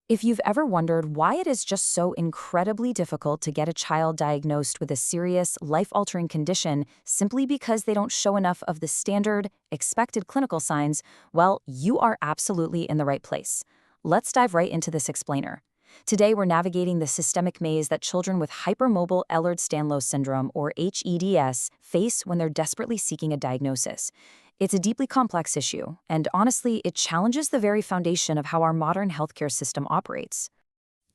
If you've ever wondered why it is just so incredibly difficult to get a child diagnosed with a serious, life-altering condition simply because they don't show enough of the standard, expected clinical signs, well, you are absolutely in the right place. Let's dive right into this explainer. Today, we're navigating the systemic maze that children with hypermobile Ehlers-Danlos Syndrome, or hEDS, face when they're desperately seeking a diagnosis. It's a deeply complex issue, and honestly, it challenges the very foundation of how our modern healthcare system operates.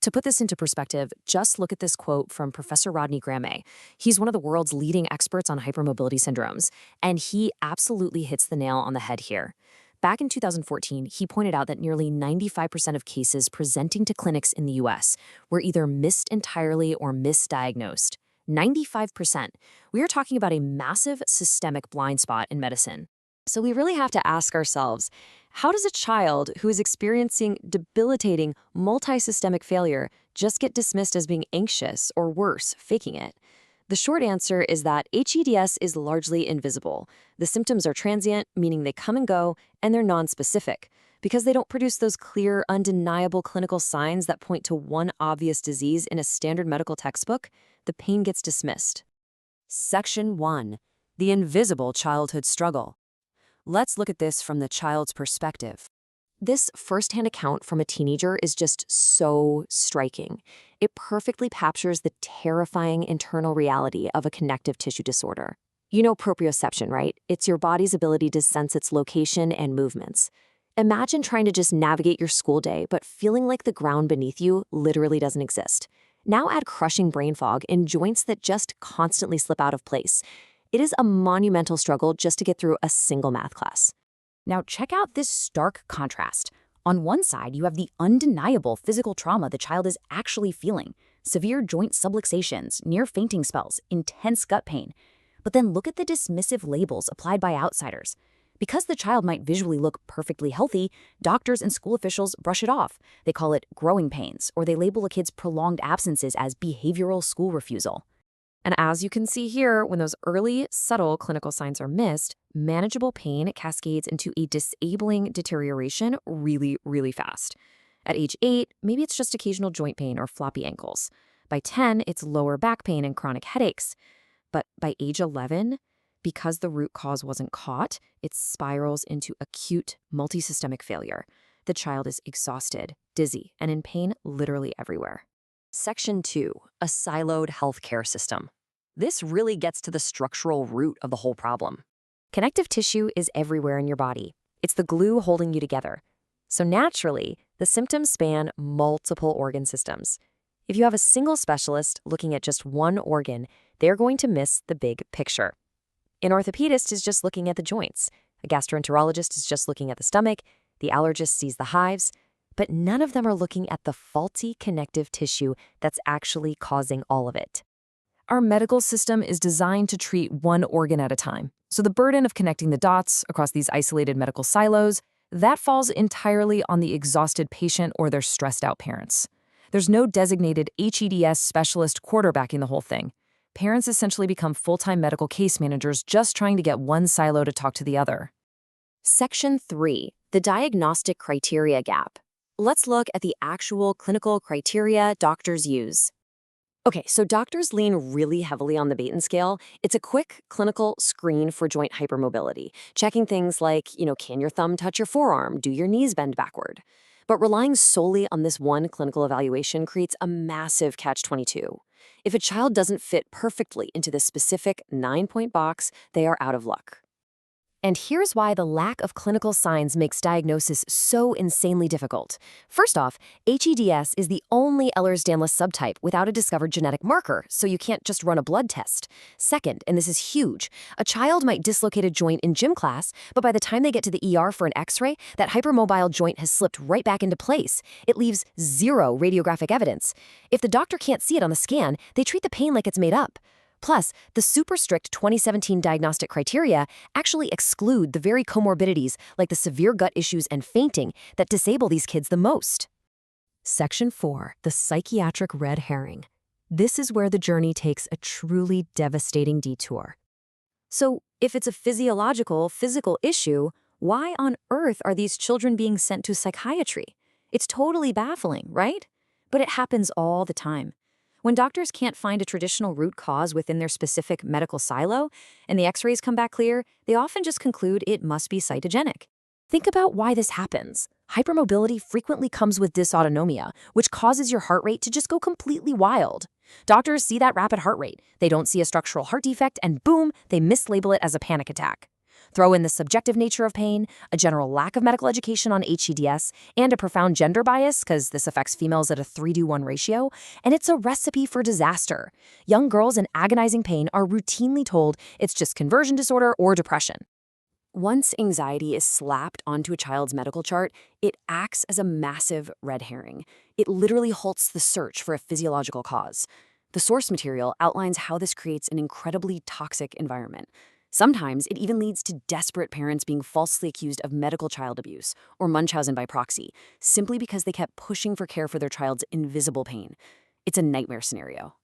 To put this into perspective, just look at this quote from Professor Rodney Gramme. He's one of the world's leading experts on hypermobility syndromes, and he absolutely hits the nail on the head here. Back in 2014, he pointed out that nearly 95% of cases presenting to clinics in the US were either missed entirely or misdiagnosed. 95%. We are talking about a massive systemic blind spot in medicine. So we really have to ask ourselves, how does a child who is experiencing debilitating multisystemic failure just get dismissed as being anxious or worse, faking it? The short answer is that hEDS is largely invisible. The symptoms are transient, meaning they come and go, and they're nonspecific. Because they don't produce those clear, undeniable clinical signs that point to one obvious disease in a standard medical textbook, the pain gets dismissed. Section 1. The invisible childhood struggle. Let's look at this from the child's perspective. This firsthand account from a teenager is just so striking. It perfectly captures the terrifying internal reality of a connective tissue disorder. You know proprioception, right? It's your body's ability to sense its location and movements. Imagine trying to just navigate your school day, but feeling like the ground beneath you literally doesn't exist. Now add crushing brain fog and joints that just constantly slip out of place. It is a monumental struggle just to get through a single math class. Now, check out this stark contrast. On one side, you have the undeniable physical trauma the child is actually feeling: severe joint subluxations, near fainting spells, intense gut pain. But then look at the dismissive labels applied by outsiders. Because the child might visually look perfectly healthy, doctors and school officials brush it off. They call it growing pains, or they label a kid's prolonged absences as behavioral school refusal. And as you can see here, when those early, subtle clinical signs are missed, manageable pain cascades into a disabling deterioration really, really fast. At age 8, maybe it's just occasional joint pain or floppy ankles. By 10, it's lower back pain and chronic headaches. But by age 11, because the root cause wasn't caught, it spirals into acute multisystemic failure. The child is exhausted, dizzy, and in pain literally everywhere. Section 2. A siloed healthcare system. This really gets to the structural root of the whole problem. Connective tissue is everywhere in your body. It's the glue holding you together. So naturally, the symptoms span multiple organ systems. If you have a single specialist looking at just one organ, they're going to miss the big picture. An orthopedist is just looking at the joints. A gastroenterologist is just looking at the stomach. The allergist sees the hives. But none of them are looking at the faulty connective tissue that's actually causing all of it. Our medical system is designed to treat one organ at a time. So the burden of connecting the dots across these isolated medical silos, that falls entirely on the exhausted patient or their stressed out parents. There's no designated hEDS specialist quarterbacking the whole thing. Parents essentially become full-time medical case managers just trying to get one silo to talk to the other. Section 3. The diagnostic criteria gap. Let's look at the actual clinical criteria doctors use. Okay, so doctors lean really heavily on the Beighton scale. It's a quick clinical screen for joint hypermobility, checking things like, can your thumb touch your forearm? Do your knees bend backward? But relying solely on this one clinical evaluation creates a massive catch-22. If a child doesn't fit perfectly into this specific 9-point box, they are out of luck. And here's why the lack of clinical signs makes diagnosis so insanely difficult. First off, hEDS is the only Ehlers-Danlos subtype without a discovered genetic marker, so you can't just run a blood test. Second, and this is huge, a child might dislocate a joint in gym class, but by the time they get to the ER for an x-ray, that hypermobile joint has slipped right back into place. It leaves zero radiographic evidence. If the doctor can't see it on the scan, they treat the pain like it's made up. Plus, the super strict 2017 diagnostic criteria actually exclude the very comorbidities like the severe gut issues and fainting that disable these kids the most. Section 4. The psychiatric red herring. This is where the journey takes a truly devastating detour. So, if it's a physical issue, why on earth are these children being sent to psychiatry? It's totally baffling, right? But it happens all the time. When doctors can't find a traditional root cause within their specific medical silo, and the x-rays come back clear, they often just conclude it must be cytogenic. Think about why this happens. Hypermobility frequently comes with dysautonomia, which causes your heart rate to just go completely wild. Doctors see that rapid heart rate, they don't see a structural heart defect, and boom, they mislabel it as a panic attack. Throw in the subjective nature of pain, a general lack of medical education on hEDS, and a profound gender bias, because this affects females at a 3-to-1 ratio, and it's a recipe for disaster. Young girls in agonizing pain are routinely told it's just conversion disorder or depression. Once anxiety is slapped onto a child's medical chart, it acts as a massive red herring. It literally halts the search for a physiological cause. The source material outlines how this creates an incredibly toxic environment. Sometimes it even leads to desperate parents being falsely accused of medical child abuse, or Munchausen by proxy, simply because they kept pushing for care for their child's invisible pain. It's a nightmare scenario.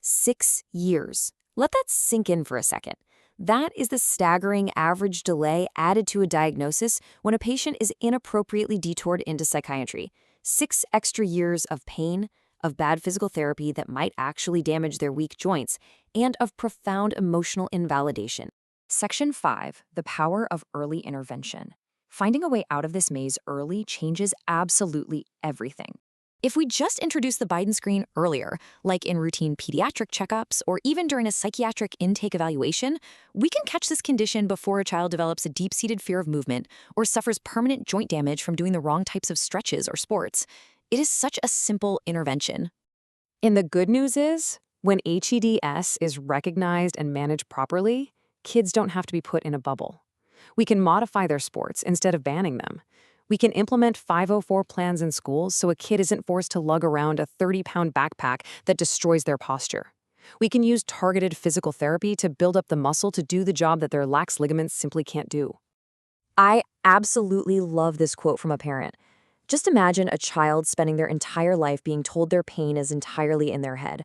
6 years. Let that sink in for a second. That is the staggering average delay added to a diagnosis when a patient is inappropriately detoured into psychiatry. 6 extra years of pain, of bad physical therapy that might actually damage their weak joints, and of profound emotional invalidation. Section 5, the power of early intervention. Finding a way out of this maze early changes absolutely everything. If we just introduce the Beighton screen earlier, like in routine pediatric checkups or even during a psychiatric intake evaluation, we can catch this condition before a child develops a deep-seated fear of movement or suffers permanent joint damage from doing the wrong types of stretches or sports. It is such a simple intervention. And the good news is, when hEDS is recognized and managed properly, kids don't have to be put in a bubble. We can modify their sports instead of banning them. We can implement 504 plans in schools so a kid isn't forced to lug around a 30-pound backpack that destroys their posture. We can use targeted physical therapy to build up the muscle to do the job that their lax ligaments simply can't do. I absolutely love this quote from a parent. Just imagine a child spending their entire life being told their pain is entirely in their head.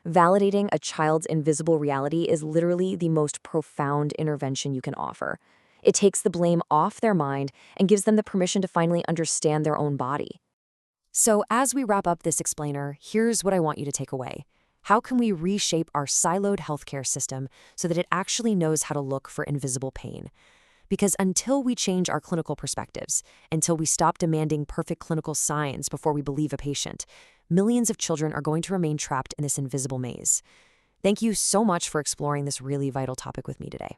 Validating a child's invisible reality is literally the most profound intervention you can offer. It takes the blame off their mind and gives them the permission to finally understand their own body. So as we wrap up this explainer, here's what I want you to take away. How can we reshape our siloed healthcare system so that it actually knows how to look for invisible pain? Because until we change our clinical perspectives, until we stop demanding perfect clinical signs before we believe a patient, millions of children are going to remain trapped in this invisible maze. Thank you so much for exploring this really vital topic with me today.